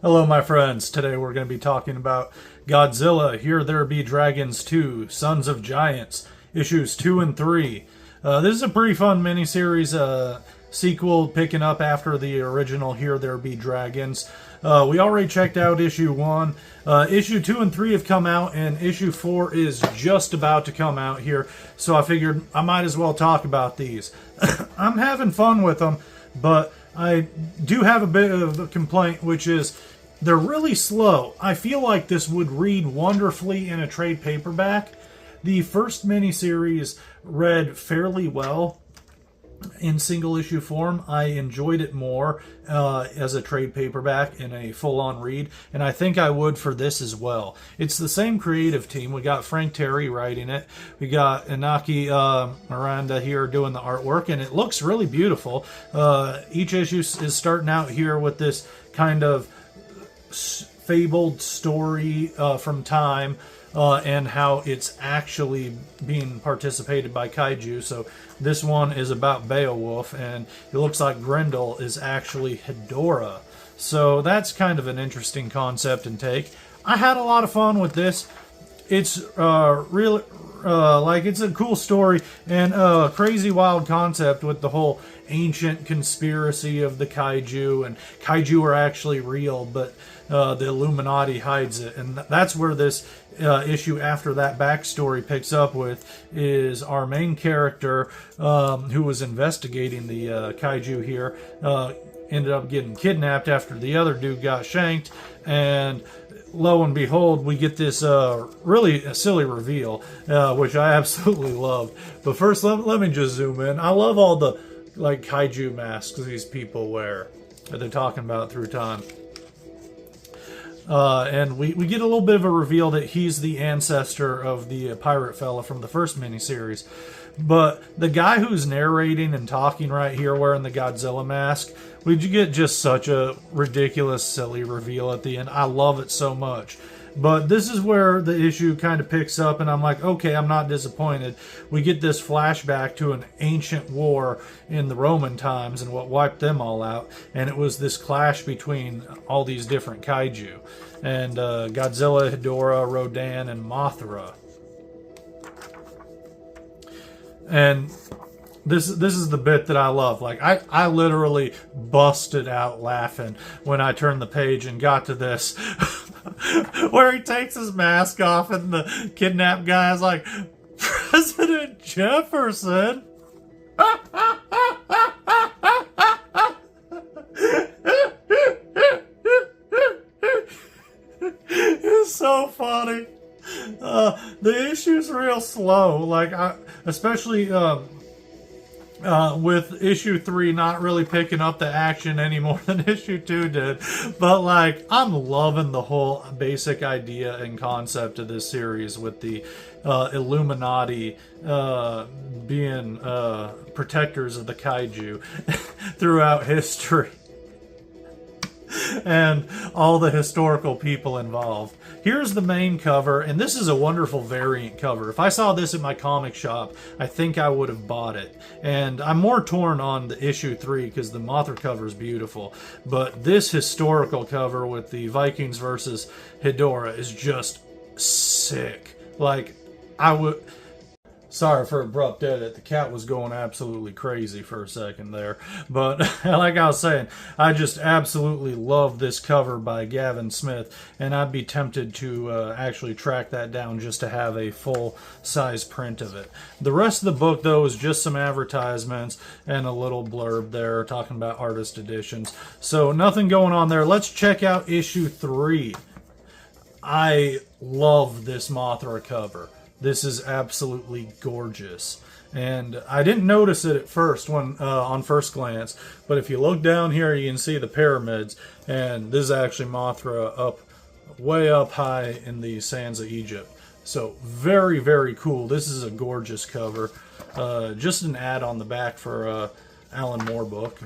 Hello, my friends. Today we're going to be talking about Godzilla, Here There Be Dragons 2, Sons of Giants, issues 2 and 3. This is a pretty fun miniseries sequel picking up after the original Here There Be Dragons. We already checked out issue 1. Issue 2 and 3 have come out, and issue 4 is just about to come out here, so I figured I might as well talk about these. I'm having fun with them, but I do have a bit of a complaint, which is they're really slow. I feel like this would read wonderfully in a trade paperback. The first miniseries read fairly well in single issue form. I enjoyed it more as a trade paperback in a full-on read, and I think I would for this as well. It's the same creative team. We got Tieri writing it. We got Inaki, Miranda here doing the artwork, and it looks really beautiful. Each issue is starting out here with this kind of fabled story from time, and how it's actually being participated by kaiju. So this one is about Beowulf, and it looks like Grendel is actually Hedorah. So that's kind of an interesting concept and take. I had a lot of fun with this. It's really it's a cool story and a crazy wild concept with the whole ancient conspiracy of the kaiju, and kaiju are actually real, but the Illuminati hides it. And that's where this issue after that backstory picks up with, is our main character who was investigating the kaiju here ended up getting kidnapped after the other dude got shanked, and lo and behold, we get this really silly reveal, which I absolutely loved. But first, let me just zoom in. I love all the kaiju masks these people wear that they're talking about through time. And we get a little bit of a reveal that he's the ancestor of the pirate fella from the first miniseries. But the guy who's narrating and talking right here wearing the Godzilla mask, we get just such a ridiculous, silly reveal at the end. I love it so much. But this is where the issue kind of picks up, and I'm like, okay, I'm not disappointed. We get this flashback to an ancient war in the Roman times and what wiped them all out, and it was this clash between all these different kaiju. And Godzilla, Hedorah, Rodan, and Mothra. And this is the bit that I love. I literally busted out laughing when I turned the page and got to this where he takes his mask off and the kidnapped guy is like, President Jefferson. It's so funny. The issue's real slow. Especially with issue 3 not really picking up the action any more than issue 2 did. But I'm loving the whole basic idea and concept of this series with the Illuminati being protectors of the kaiju throughout history. And all the historical people involved. Here's the main cover, and this is a wonderful variant cover. If I saw this at my comic shop, I think I would have bought it. And I'm more torn on the issue 3 because the Mothra cover is beautiful. But this historical cover with the Vikings versus Hedorah is just sick. Sorry for abrupt edit. The cat was going absolutely crazy for a second there. But like I was saying, I just absolutely love this cover by Gavin Smith. And I'd be tempted to actually track that down just to have a full-size print of it. The rest of the book, though, is just some advertisements and a little blurb there talking about artist editions. So nothing going on there. Let's check out issue 3. I love this Mothra cover. This is absolutely gorgeous. And I didn't notice it at first when on first glance, but if you look down here, you can see the pyramids, and this is actually Mothra way up high in the sands of Egypt. So very, very cool. This is a gorgeous cover. Just an ad on the back for Alan Moore book.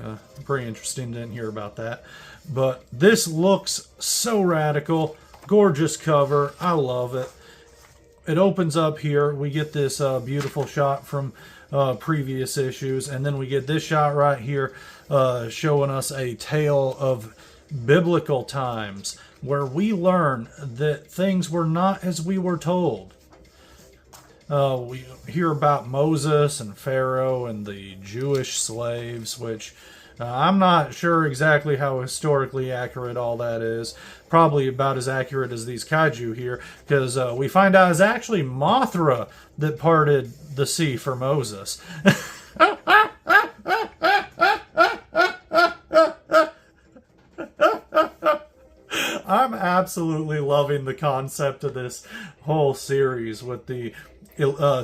Pretty interesting, didn't hear about that. But this looks so radical. Gorgeous cover. I love it. It opens up here. We get this beautiful shot from previous issues, and then we get this shot right here showing us a tale of biblical times where we learn that things were not as we were told. We hear about Moses and Pharaoh and the Jewish slaves, which I'm not sure exactly how historically accurate all that is. Probably about as accurate as these kaiju here, because we find out it's actually Mothra that parted the sea for Moses. I'm absolutely loving the concept of this whole series with the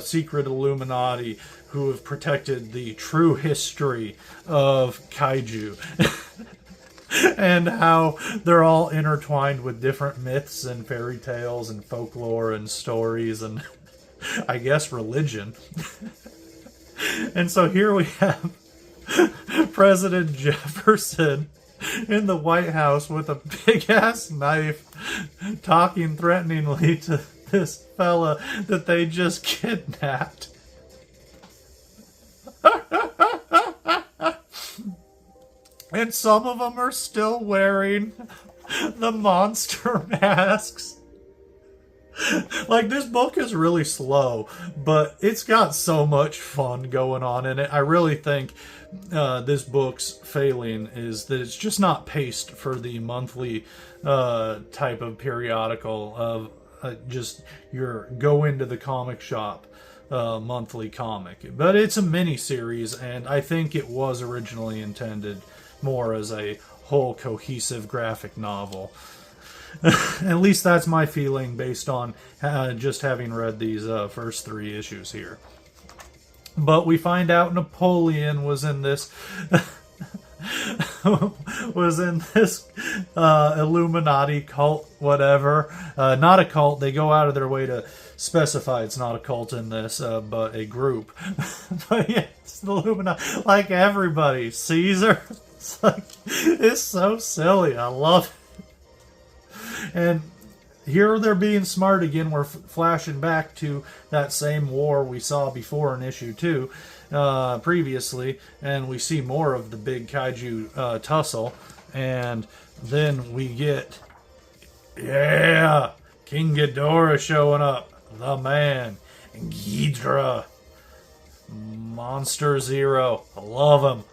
secret Illuminati who have protected the true history of kaiju. And how they're all intertwined with different myths and fairy tales and folklore and stories and, I guess, religion. And so here we have President Jefferson in the White House with a big-ass knife talking threateningly to this fella that they just kidnapped. And some of them are still wearing the monster masks. Like, this book is really slow, but it's got so much fun going on in it. I really think this book's failing is that it's just not paced for the monthly type of periodical of just your go into the comic shop monthly comic. But it's a mini series, and I think it was originally intended more as a whole cohesive graphic novel. At least that's my feeling based on just having read these first 3 issues here. But we find out Napoleon was in this Illuminati cult, whatever. Not a cult. They go out of their way to specify it's not a cult in this, but a group. But yeah, it's the Illuminati. Like everybody, Caesar. It's so silly. I love it. And here they're being smart again. We're flashing back to that same war we saw before in issue 2 previously, and we see more of the big kaiju tussle. And then we get, King Ghidorah showing up, the man, and Ghidra, Monster Zero. I love him.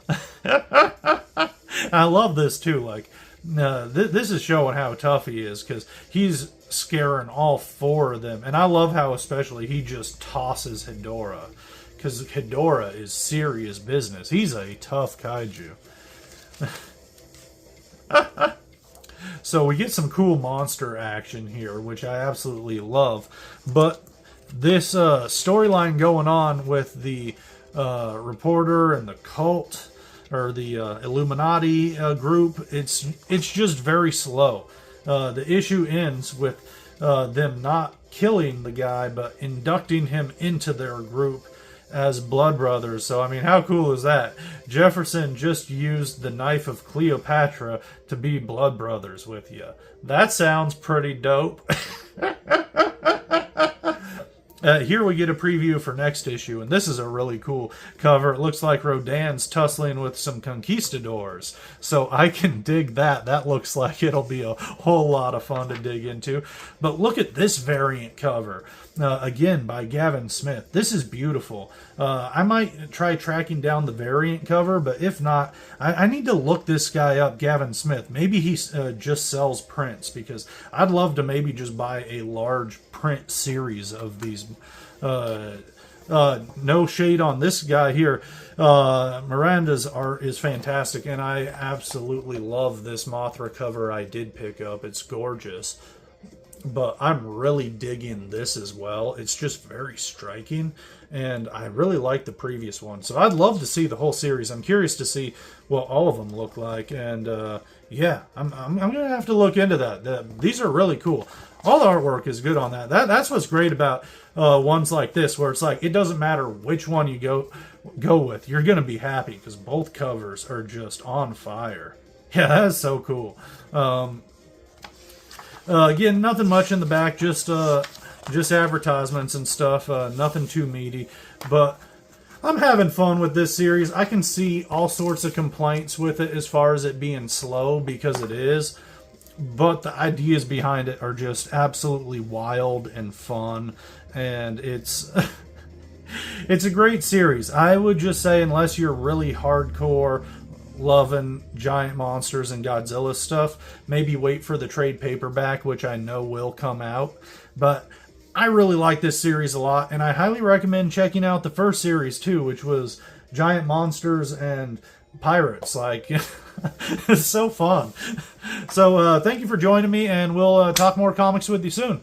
I love this too. Like, this is showing how tough he is, because he's scaring all 4 of them. And I love how especially he just tosses Hedorah, because Hedorah is serious business. He's a tough kaiju. So we get some cool monster action here, which I absolutely love. But this storyline going on with the reporter and the cult, or the Illuminati group, it's just very slow. The issue ends with them not killing the guy, but inducting him into their group as blood brothers. So, I mean, how cool is that? Jefferson just used the knife of Cleopatra to be blood brothers with you. That sounds pretty dope. Here we get a preview for next issue, and this is a really cool cover. It looks like Rodin's tussling with some conquistadors, so I can dig that. That looks like it'll be a whole lot of fun to dig into. But look at this variant cover, again by Gavin Smith. This is beautiful. I might try tracking down the variant cover, but if not, I need to look this guy up, Gavin Smith. Maybe he just sells prints, because I'd love to maybe just buy a large print series of these. No shade on this guy here. Miranda's art is fantastic, and I absolutely love this Mothra cover I did pick up. It's gorgeous. But I'm really digging this as well. It's just very striking, and I really like the previous one. So I'd love to see the whole series. I'm curious to see what all of them look like, and yeah, I'm gonna have to look into that. These are really cool. All the artwork is good on that. That's what's great about ones like this, where it's like it doesn't matter which one you go with, you're gonna be happy because both covers are just on fire. Yeah, that's so cool. Again, nothing much in the back, just advertisements and stuff. Nothing too meaty, but I'm having fun with this series. I can see all sorts of complaints with it as far as it being slow, because it is. But the ideas behind it are just absolutely wild and fun. And it's it's a great series. I would just say, unless you're really hardcore loving giant monsters and Godzilla stuff, maybe wait for the trade paperback, which I know will come out. But I really like this series a lot, and I highly recommend checking out the first series too, which was giant monsters and pirates. Like, it's so fun. So thank you for joining me, and we'll talk more comics with you soon.